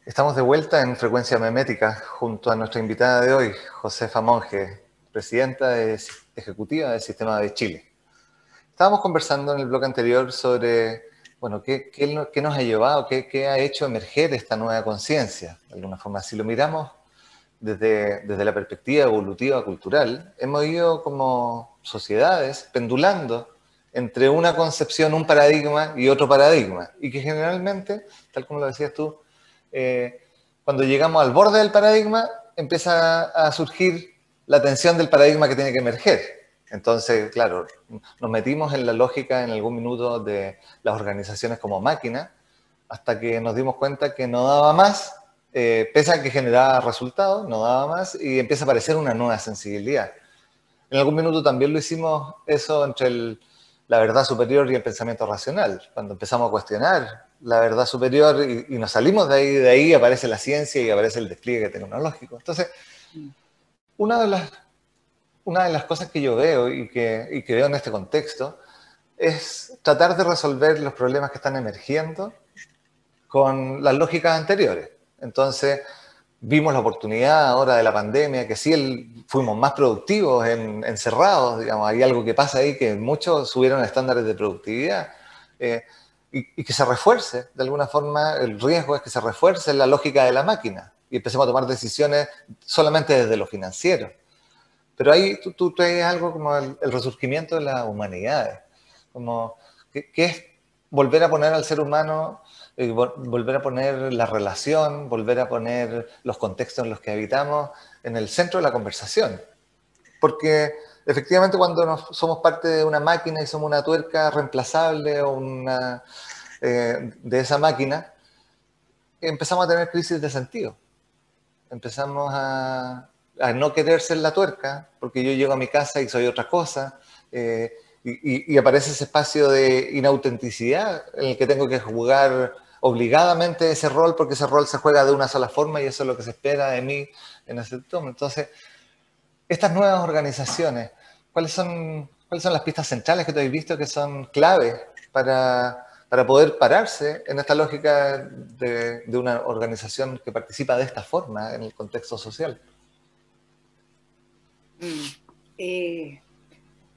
Estamos de vuelta en Frecuencia Memética junto a nuestra invitada de hoy, Josefa Monge, presidenta ejecutiva del Sistema de Chile. Estábamos conversando en el bloque anterior sobre, bueno, qué nos ha llevado, qué ha hecho emerger esta nueva conciencia. De alguna forma, si lo miramos desde la perspectiva evolutiva cultural, hemos ido como sociedades pendulando entre una concepción, un paradigma y otro paradigma. Y que generalmente, tal como lo decías tú, cuando llegamos al borde del paradigma, empieza a surgir la tensión del paradigma que tiene que emerger. Entonces, claro, nos metimos en la lógica en algún minuto de las organizaciones como máquina, hasta que nos dimos cuenta que no daba más, pese a que generaba resultados, no daba más, y empieza a aparecer una nueva sensibilidad. En algún minuto también lo hicimos eso entre la verdad superior y el pensamiento racional. Cuando empezamos a cuestionar la verdad superior y nos salimos de ahí aparece la ciencia y aparece el despliegue tecnológico. Entonces, una de las cosas que yo veo y que veo en este contexto es tratar de resolver los problemas que están emergiendo con las lógicas anteriores. Entonces, vimos la oportunidad ahora de la pandemia, que sí fuimos más productivos encerrados, digamos, hay algo que pasa ahí que muchos subieron estándares de productividad, y que se refuerce, de alguna forma, el riesgo es que se refuerce la lógica de la máquina y empecemos a tomar decisiones solamente desde lo financiero. Pero ahí tú traes algo como el resurgimiento de las humanidades, como que es volver a poner al ser humano, volver a poner la relación, volver a poner los contextos en los que habitamos en el centro de la conversación. Porque efectivamente cuando somos parte de una máquina y somos una tuerca reemplazable o de esa máquina, empezamos a tener crisis de sentido. Empezamos a no querer ser la tuerca, porque yo llego a mi casa y soy otra cosa, y aparece ese espacio de inautenticidad en el que tengo que jugar obligadamente ese rol, porque ese rol se juega de una sola forma y eso es lo que se espera de mí en ese tono. Entonces, estas nuevas organizaciones, ¿cuáles son las pistas centrales que tú has visto que son claves para poder pararse en esta lógica de una organización que participa de esta forma en el contexto social?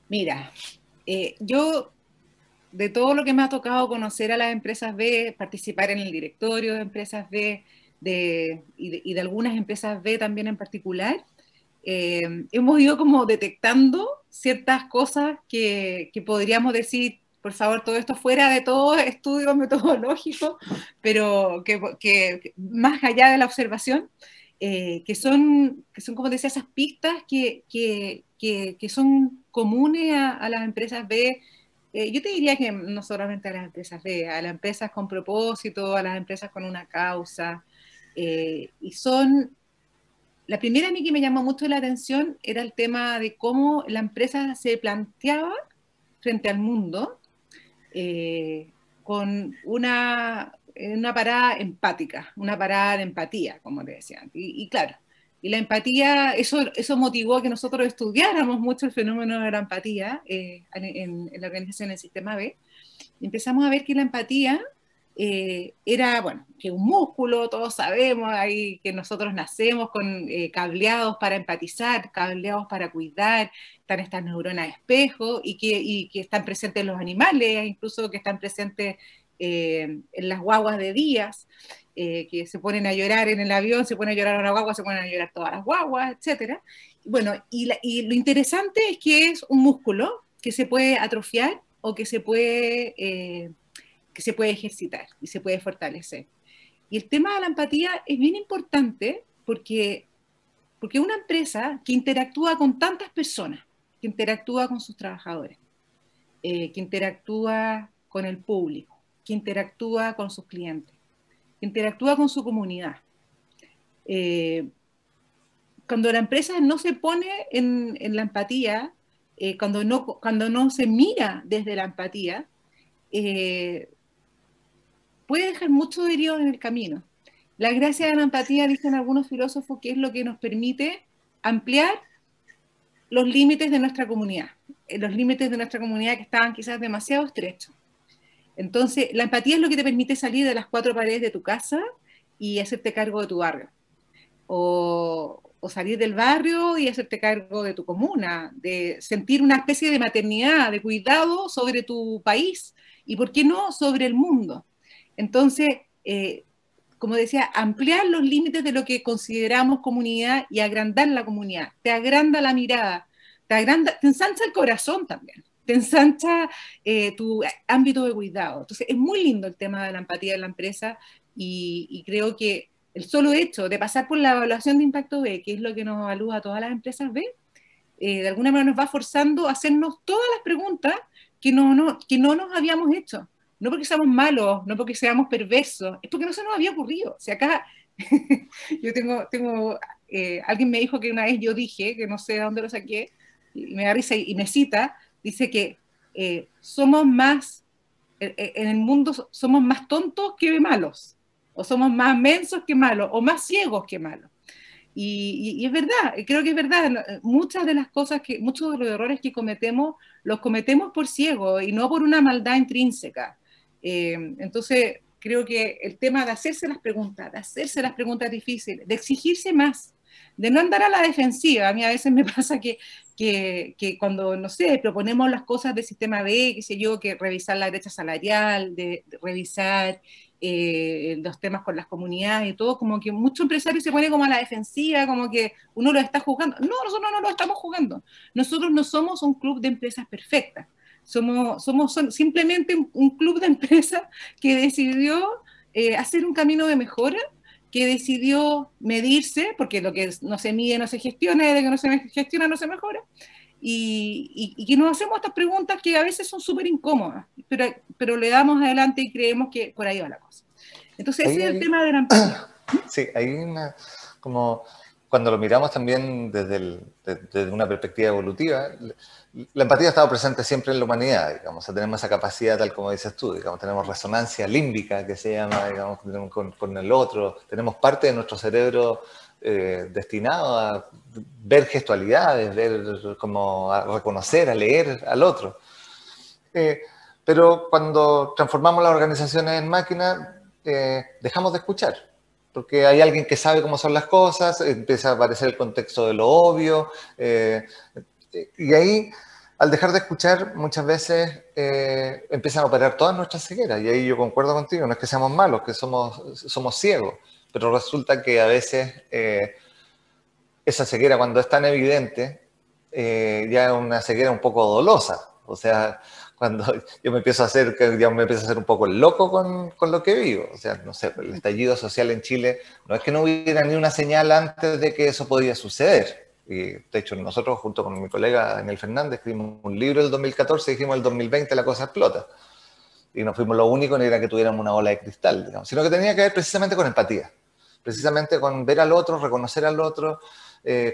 Mira, yo de todo lo que me ha tocado conocer a las empresas B, participar en el directorio de empresas B y de algunas empresas B también en particular, hemos ido como detectando ciertas cosas que podríamos decir, por favor, todo esto fuera de todo estudio metodológico, pero que más allá de la observación, que son, como decía, esas pistas que son comunes a las empresas B. Yo te diría que no solamente a las empresas B, a las empresas con propósito, a las empresas con una causa, y son la primera a mí que me llamó mucho la atención era el tema de cómo la empresa se planteaba frente al mundo, con una parada empática, una parada de empatía, como te decía. Y claro, y la empatía, eso motivó a que nosotros estudiáramos mucho el fenómeno de la empatía en la organización del Sistema B. Y empezamos a ver que la empatía era, bueno, que un músculo, todos sabemos ahí que nosotros nacemos con cableados para empatizar, cableados para cuidar, están estas neuronas espejo y que están presentes en los animales, incluso que están presentes en las guaguas de días, que se ponen a llorar en el avión, se ponen a llorar una guagua, se ponen a llorar todas las guaguas, etc. Bueno, y lo interesante es que es un músculo que se puede atrofiar o que se puede ejercitar y se puede fortalecer. Y el tema de la empatía es bien importante porque una empresa que interactúa con tantas personas, que interactúa con sus trabajadores, que interactúa con el público, que interactúa con sus clientes, que interactúa con su comunidad. Cuando la empresa no se pone en la empatía, cuando no se mira desde la empatía, eh, puede dejar muchos heridos en el camino. La gracia de la empatía, dicen algunos filósofos, que es lo que nos permite ampliar los límites de nuestra comunidad, los límites de nuestra comunidad que estaban quizás demasiado estrechos. Entonces, la empatía es lo que te permite salir de las cuatro paredes de tu casa y hacerte cargo de tu barrio. O salir del barrio y hacerte cargo de tu comuna, de sentir una especie de maternidad, de cuidado sobre tu país y, ¿por qué no?, sobre el mundo. Entonces, como decía, ampliar los límites de lo que consideramos comunidad y agrandar la comunidad. Te agranda la mirada, te ensancha el corazón también, te ensancha tu ámbito de cuidado. Entonces, es muy lindo el tema de la empatía en la empresa y creo que el solo hecho de pasar por la evaluación de impacto B, que es lo que nos evalúa a todas las empresas B, de alguna manera nos va forzando a hacernos todas las preguntas que no nos habíamos hecho. No porque seamos malos, no porque seamos perversos, es porque no se nos había ocurrido. O sea, acá yo alguien me dijo que una vez yo dije, que no sé de dónde lo saqué, y me da risa y me cita, dice que somos más, en el mundo somos más tontos que malos, o somos más mensos que malos, o más ciegos que malos. Y es verdad, creo que es verdad, muchas de las cosas muchos de los errores que cometemos, los cometemos por ciego y no por una maldad intrínseca. Entonces, creo que el tema de hacerse las preguntas difíciles, de exigirse más, de no andar a la defensiva. A mí a veces me pasa que cuando, no sé, proponemos las cosas del sistema B, qué sé yo, que revisar la brecha salarial, de revisar los temas con las comunidades y todo, como que muchos empresarios se ponen como a la defensiva, como que uno lo está jugando. No, nosotros no lo estamos jugando. Nosotros no somos un club de empresas perfectas. Somos simplemente un club de empresas que decidió hacer un camino de mejora, que decidió medirse, porque lo que no se mide no se gestiona, y lo que no se gestiona no se mejora, y que nos hacemos estas preguntas que a veces son súper incómodas, pero le damos adelante y creemos que por ahí va la cosa. Entonces ese es el tema de la empatía. Sí, hay como cuando lo miramos también desde una perspectiva evolutiva, la empatía ha estado presente siempre en la humanidad, digamos, o sea, tenemos esa capacidad, tal como dices tú, digamos, tenemos resonancia límbica, que se llama, digamos, con el otro, tenemos parte de nuestro cerebro destinado a ver gestualidades, a reconocer, a leer al otro. Pero cuando transformamos las organizaciones en máquinas, dejamos de escuchar, porque hay alguien que sabe cómo son las cosas, empieza a aparecer el contexto de lo obvio, y ahí, al dejar de escuchar, muchas veces empiezan a operar todas nuestras cegueras, y ahí yo concuerdo contigo, no es que seamos malos, que somos ciegos, pero resulta que a veces esa ceguera, cuando es tan evidente, ya es una ceguera un poco dolosa, o sea, cuando yo me empiezo a hacer un poco el loco con lo que vivo. O sea, no sé, el estallido social en Chile, no es que no hubiera ni una señal antes de que eso podía suceder. Y, de hecho, nosotros, junto con mi colega Daniel Fernández, escribimos un libro en el 2014 y dijimos el 2020 la cosa explota. Y no fuimos lo único, ni era que tuviéramos una bola de cristal, digamos, sino que tenía que ver precisamente con empatía. Precisamente con ver al otro, reconocer al otro,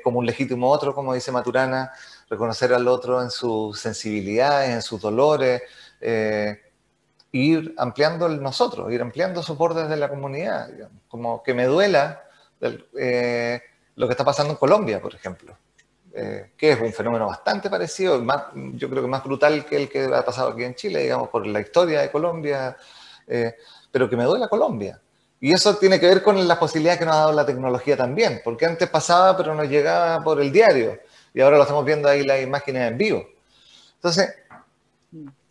como un legítimo otro, como dice Maturana, reconocer al otro en sus sensibilidades, en sus dolores, ir ampliando el nosotros, ir ampliando sus bordes de la comunidad, digamos. Como que me duela lo que está pasando en Colombia, por ejemplo, que es un fenómeno bastante parecido, yo creo que más brutal que el que ha pasado aquí en Chile, digamos, por la historia de Colombia, pero que me duela Colombia. Y eso tiene que ver con las posibilidades que nos ha dado la tecnología también, porque antes pasaba, pero nos llegaba por el diario, y ahora lo estamos viendo ahí las imágenes en vivo. Entonces,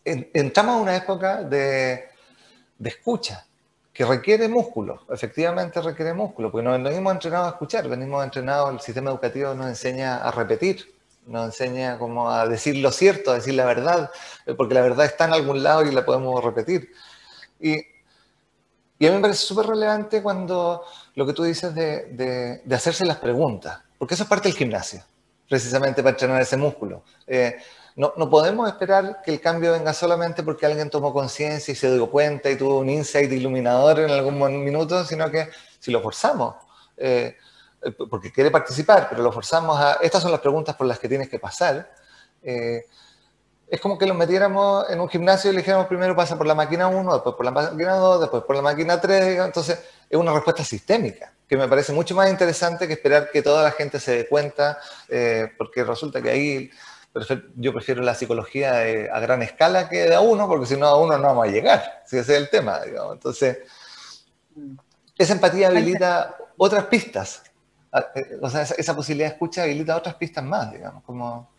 entramos a una época de escucha, que requiere músculo, efectivamente requiere músculo, porque nos venimos entrenados a escuchar, venimos entrenados, el sistema educativo nos enseña a repetir, nos enseña como a decir lo cierto, a decir la verdad, porque la verdad está en algún lado y la podemos repetir. Y a mí me parece súper relevante cuando lo que tú dices de hacerse las preguntas, porque eso es parte del gimnasio, precisamente para entrenar ese músculo. No podemos esperar que el cambio venga solamente porque alguien tomó conciencia y se dio cuenta y tuvo un insight iluminador en algún minuto, sino que si lo forzamos, porque quiere participar, pero lo forzamos estas son las preguntas por las que tienes que pasar, es como que los metiéramos en un gimnasio y le dijéramos primero pasa por la máquina 1, después por la máquina 2, después por la máquina 3, entonces es una respuesta sistémica, que me parece mucho más interesante que esperar que toda la gente se dé cuenta, porque resulta que ahí yo prefiero la psicología a gran escala que de a uno, porque si no a uno no vamos a llegar, si ese es el tema, digamos. Entonces, esa empatía habilita otras pistas. O sea, esa posibilidad de escucha habilita otras pistas más, digamos, como,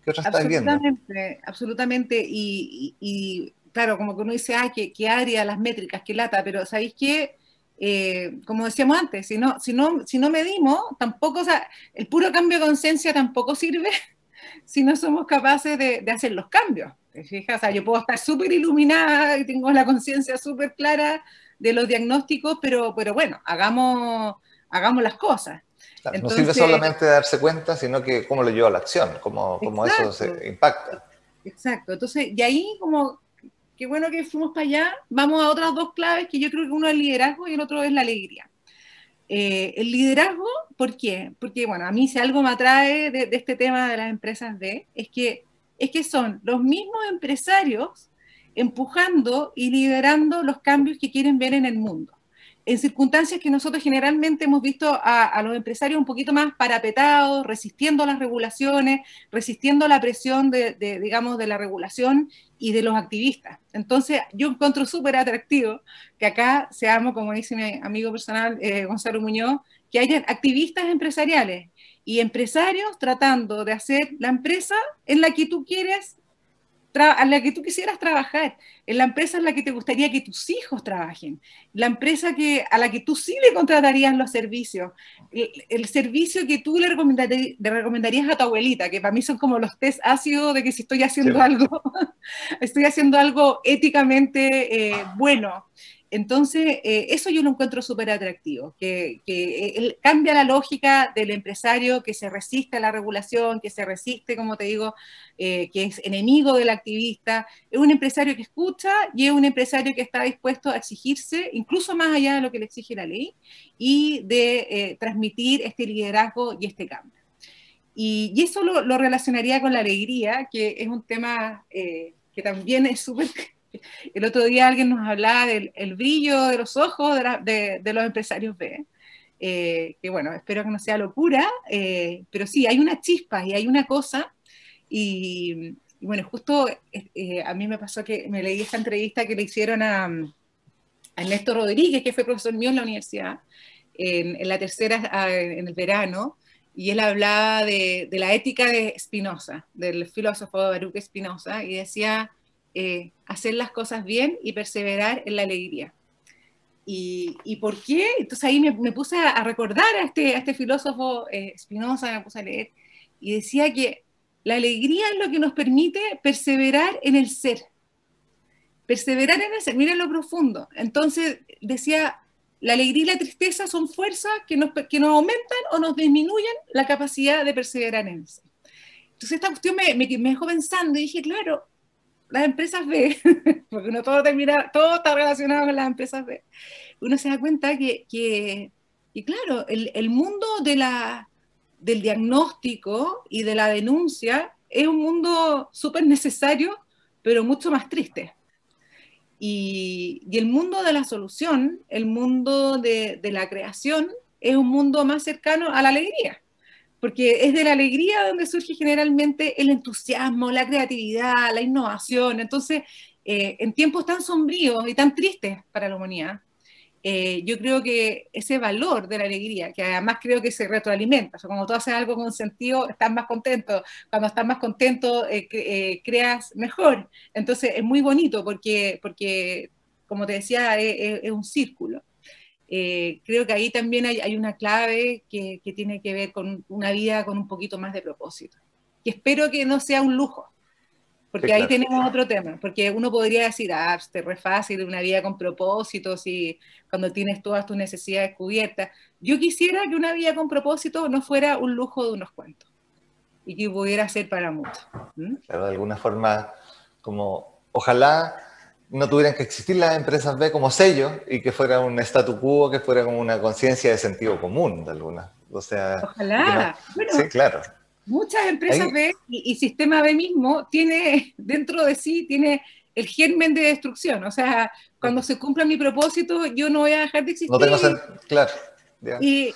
¿qué otras estás viendo? Absolutamente, absolutamente. Claro, como que uno dice, ah, qué área, las métricas, qué lata, pero ¿sabéis qué? Como decíamos antes, si no medimos, tampoco, o sea, el puro cambio de conciencia tampoco sirve si no somos capaces de hacer los cambios. ¿Te fijas? O sea, yo puedo estar súper iluminada y tengo la conciencia súper clara de los diagnósticos, pero bueno, hagamos las cosas. Claro, no sirve Entonces, solamente darse cuenta, sino que cómo lo lleva a la acción, cómo eso exacto, se impacta. exacto. Entonces, y ahí como, qué bueno que fuimos para allá, vamos a otras dos claves que yo creo que uno es el liderazgo y el otro es la alegría. El liderazgo, ¿por qué? Porque, bueno, a mí si algo me atrae de este tema de las empresas D, es que son los mismos empresarios empujando y liderando los cambios que quieren ver en el mundo. En circunstancias que nosotros generalmente hemos visto a los empresarios un poquito más parapetados, resistiendo las regulaciones, resistiendo la presión digamos, de la regulación y de los activistas. Entonces, yo encuentro súper atractivo que acá seamos, como dice mi amigo personal Gonzalo Muñoz, que haya activistas empresariales y empresarios tratando de hacer la empresa en la que tú quieres, a la que tú quisieras trabajar, en la empresa en la que te gustaría que tus hijos trabajen, la empresa a la que tú sí le contratarías los servicios, el servicio que tú le recomendarías a tu abuelita, que para mí son como los test ácidos de que si estoy Sí, haciendo algo, estoy haciendo algo éticamente bueno. Entonces, eso yo lo encuentro súper atractivo, que cambia la lógica del empresario que se resiste a la regulación, que se resiste, como te digo, que es enemigo del activista, es un empresario que escucha y es un empresario que está dispuesto a exigirse, incluso más allá de lo que le exige la ley, y de transmitir este liderazgo y este cambio. Y eso lo relacionaría con la alegría, que es un tema que también es súper... El otro día alguien nos hablaba del el brillo de los ojos de los empresarios B. Que bueno, espero que no sea locura, pero sí, hay una chispa y hay una cosa, y bueno, justo a mí me pasó que me leí esta entrevista que le hicieron a Ernesto Rodríguez, que fue profesor mío en la universidad, en la tercera, en el verano, y él hablaba de la ética de Spinoza, del filósofo Baruch Spinoza, y decía hacer las cosas bien y perseverar en la alegría. ¿Y por qué? Entonces ahí me puse a recordar a este filósofo Spinoza, me puse a leer, y decía que la alegría es lo que nos permite perseverar en el ser. Perseverar en el ser, miren lo profundo. Entonces decía, la alegría y la tristeza son fuerzas que nos aumentan o nos disminuyen la capacidad de perseverar en el ser. Entonces esta cuestión me dejó pensando y dije, claro, las empresas B, porque uno todo está relacionado con las empresas B, uno se da cuenta que claro, el mundo del diagnóstico y de la denuncia es un mundo súper necesario, pero mucho más triste. Y el mundo de la solución, el mundo de la creación, es un mundo más cercano a la alegría, porque es de la alegría donde surge generalmente el entusiasmo, la creatividad, la innovación. Entonces, en tiempos tan sombríos y tan tristes para la humanidad, yo creo que ese valor de la alegría, que además creo que se retroalimenta, o sea, cuando tú haces algo con sentido, estás más contento, cuando estás más contento, creas mejor. Entonces es muy bonito porque como te decía, es un círculo. Creo que ahí también hay una clave que tiene que ver con una vida con un poquito más de propósito. Y espero que no sea un lujo, sí, porque ahí claro. tenemos otro tema, porque uno podría decir, ah, es re fácil, una vida con propósitos y cuando tienes todas tus necesidades cubiertas. Yo quisiera que una vida con propósito no fuera un lujo de unos cuantos y que pudiera ser para muchos. ¿Mm? Claro, de alguna forma, como ojalá no tuvieran que existir las empresas B como sello y que fuera un statu quo, que fuera como una conciencia de sentido común de alguna. O sea, y que no. Ojalá. Sí, Bueno, claro. muchas empresas Ahí B y Sistema B mismo tiene dentro de sí tiene el germen de destrucción. O sea, cuando se cumpla mi propósito, yo no voy a dejar de no tengo existir. claro. Ya. Y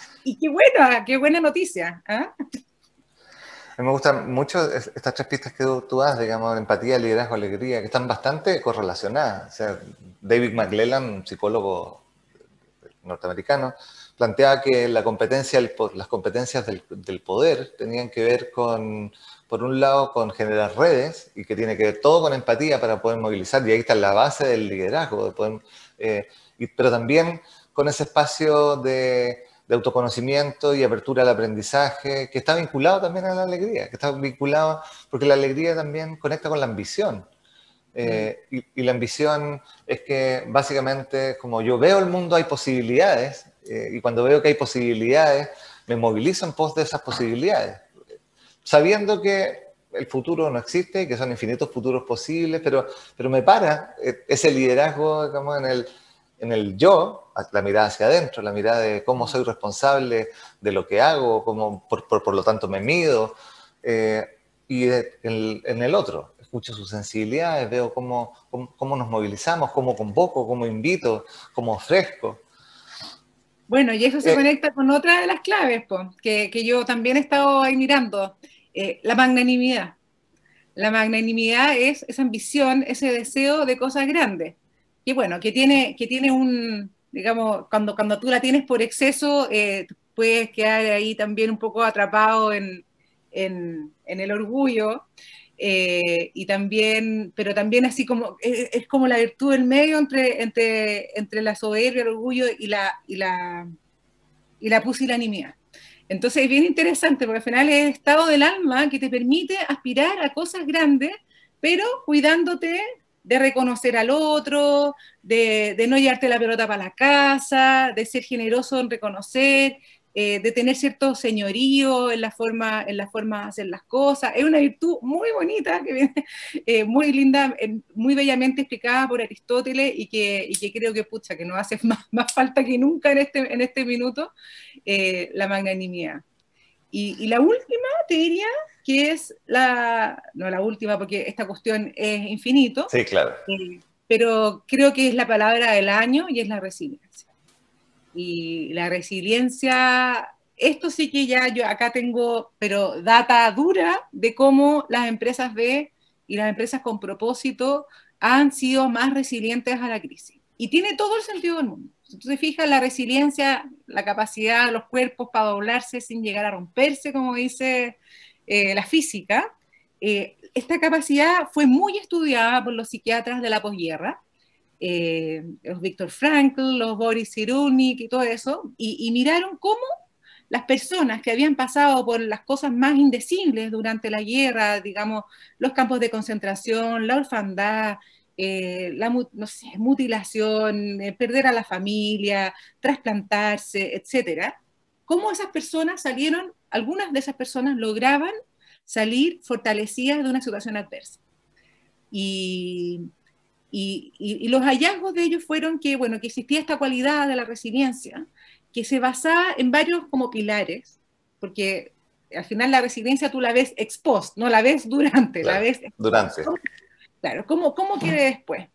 qué buena noticia. ¿Ah? A mí me gustan mucho estas tres pistas que tú das, digamos, empatía, liderazgo, alegría, que están bastante correlacionadas. O sea, David McClelland, un psicólogo norteamericano, planteaba que las competencias del poder tenían que ver con, por un lado, con generar redes, y que tiene que ver todo con empatía para poder movilizar, y ahí está la base del liderazgo, pero también con ese espacio de autoconocimiento y apertura al aprendizaje, que está vinculado también a la alegría, que está vinculado, porque la alegría también conecta con la ambición. Y la ambición es que básicamente, como yo veo el mundo, hay posibilidades, y cuando veo que hay posibilidades, me movilizo en pos de esas posibilidades, sabiendo que el futuro no existe, que son infinitos futuros posibles, pero me para ese liderazgo, digamos, en el yo, la mirada hacia adentro, la mirada de cómo soy responsable de lo que hago, cómo por lo tanto me mido, y en el otro. Escucho sus sensibilidades, veo cómo nos movilizamos, cómo convoco, cómo invito, cómo ofrezco. Bueno, y eso se conecta con otra de las claves, que yo también he estado ahí mirando, la magnanimidad. La magnanimidad es esa ambición, ese deseo de cosas grandes, que bueno, que tiene un, digamos, cuando tú la tienes por exceso, puedes quedar ahí también un poco atrapado en el orgullo, y también, pero también así como, es como la virtud del medio entre la soberbia, el orgullo y la pusilanimidad. Entonces es bien interesante porque al final es el estado del alma que te permite aspirar a cosas grandes, pero cuidándote de reconocer al otro, de no llevarte la pelota para la casa, de ser generoso en reconocer, de tener cierto señorío en la forma de hacer las cosas. Es una virtud muy bonita, que viene, muy linda, muy bellamente explicada por Aristóteles, y que creo que, pucha, que nos hace más falta que nunca en este minuto, la magnanimidad. Y la última, te diría, que es no la última, porque esta cuestión es infinito, Sí, claro. Pero creo que es la palabra del año, y es la resiliencia. Y la resiliencia, esto sí que ya yo acá tengo, pero data dura de cómo las empresas B y las empresas con propósito han sido más resilientes a la crisis. Y tiene todo el sentido del mundo. Si tú te fijas, la resiliencia, la capacidad de los cuerpos para doblarse sin llegar a romperse, como dice la física, esta capacidad fue muy estudiada por los psiquiatras de la posguerra, los Viktor Frankl, los Boris Cyrulnik y todo eso, y miraron cómo las personas que habían pasado por las cosas más indecibles durante la guerra, digamos, los campos de concentración, la orfandad, no sé, mutilación, perder a la familia, trasplantarse, etcétera, cómo esas personas salieron, algunas de esas personas lograban salir fortalecidas de una situación adversa. Y los hallazgos de ellos fueron que, bueno, que existía esta cualidad de la resiliencia, que se basaba en varios como pilares, porque al final la resiliencia tú la ves ex post, no la ves durante, claro, la ves durante. Claro, ¿cómo quiere después?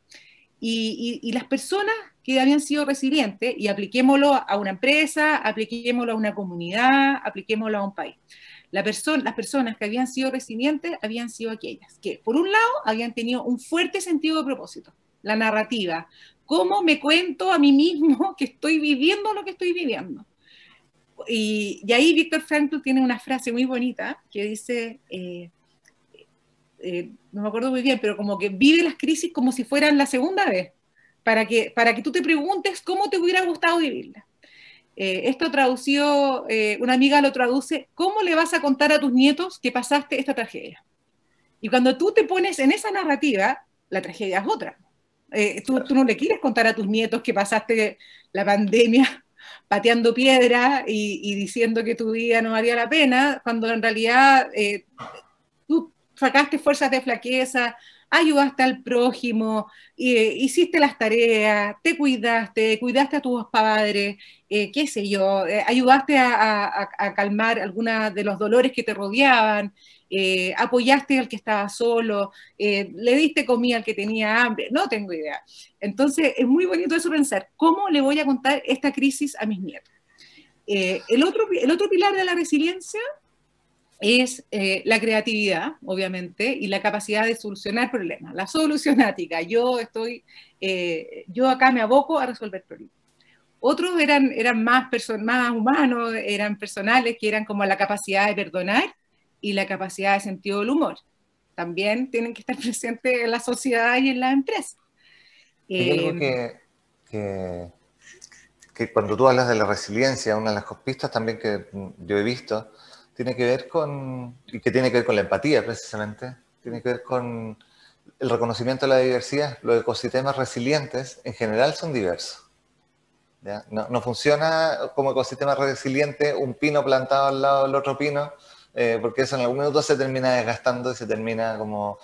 Y las personas que habían sido resilientes, y apliquémoslo a una empresa, apliquémoslo a una comunidad, apliquémoslo a un país. Las personas que habían sido resilientes habían sido aquellas que, por un lado, habían tenido un fuerte sentido de propósito, la narrativa. ¿Cómo me cuento a mí mismo que estoy viviendo lo que estoy viviendo? Y ahí Viktor Frankl tiene una frase muy bonita que dice, no me acuerdo muy bien, pero como que vive las crisis como si fueran la segunda vez, para que tú te preguntes cómo te hubiera gustado vivirla. Esto traducido, una amiga lo traduce, ¿cómo le vas a contar a tus nietos que pasaste esta tragedia? Y cuando tú te pones en esa narrativa, la tragedia es otra. Tú no le quieres contar a tus nietos que pasaste la pandemia pateando piedra y diciendo que tu vida no valía la pena, cuando en realidad tú sacaste fuerzas de flaqueza, ayudaste al prójimo, hiciste las tareas, te cuidaste a tus padres, qué sé yo, ayudaste a calmar algunos de los dolores que te rodeaban, apoyaste al que estaba solo, le diste comida al que tenía hambre, no tengo idea. Entonces es muy bonito eso, pensar, ¿cómo le voy a contar esta crisis a mis nietos? El otro pilar de la resiliencia es la creatividad, obviamente, y la capacidad de solucionar problemas, la solucionática. Yo acá me aboco a resolver problemas. Otros eran más humanos, eran personales, que eran como la capacidad de perdonar y la capacidad de sentido del humor. También tienen que estar presentes en la sociedad y en las empresas. Hay algo que cuando tú hablas de la resiliencia, una de las pistas también que yo he visto, tiene que ver y que tiene que ver con la empatía precisamente, tiene que ver con el reconocimiento de la diversidad. Los ecosistemas resilientes en general son diversos. ¿Ya? No funciona como ecosistema resiliente un pino plantado al lado del otro pino, porque eso en algún minuto se termina desgastando y se termina como...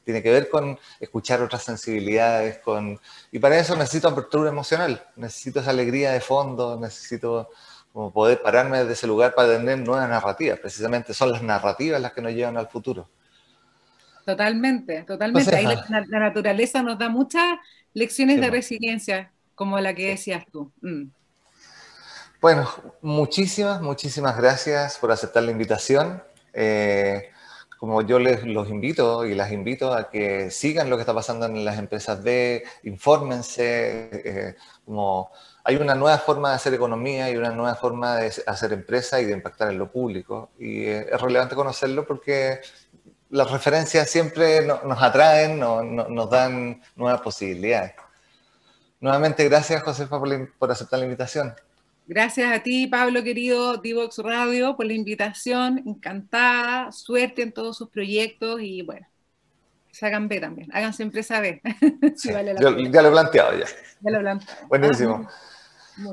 tiene que ver con escuchar otras sensibilidades, y para eso necesito apertura emocional, necesito esa alegría de fondo, necesito como poder pararme desde ese lugar para tener nuevas narrativas. Precisamente son las narrativas las que nos llevan al futuro. Totalmente, totalmente. Ahí la naturaleza nos da muchas lecciones de resiliencia, como la que decías tú. Bueno, muchísimas gracias por aceptar la invitación. Como yo los invito y las invito a que sigan lo que está pasando en las empresas B, infórmense, como hay una nueva forma de hacer economía y una nueva forma de hacer empresa y de impactar en lo público. Y es relevante conocerlo porque las referencias siempre nos atraen, nos dan nuevas posibilidades. Nuevamente, gracias, Josefa, por aceptar la invitación. Gracias a ti, Pablo, querido, Divox Radio, por la invitación. Encantada, suerte en todos sus proyectos y bueno, se hagan B también, háganse empresa B. Sí, vale ya lo he planteado ya. Ya lo he planteado. Buenísimo.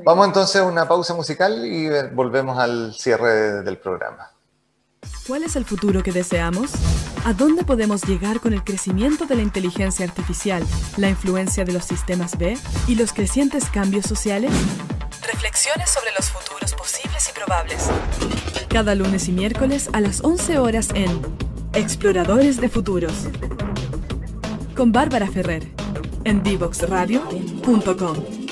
Vamos entonces a una pausa musical y volvemos al cierre del programa. ¿Cuál es el futuro que deseamos? ¿A dónde podemos llegar con el crecimiento de la inteligencia artificial, la influencia de los sistemas B y los crecientes cambios sociales? Reflexiones sobre los futuros posibles y probables. Cada lunes y miércoles a las 11 horas en Exploradores de Futuros. Con Bárbara Ferrer en divoxradio.com.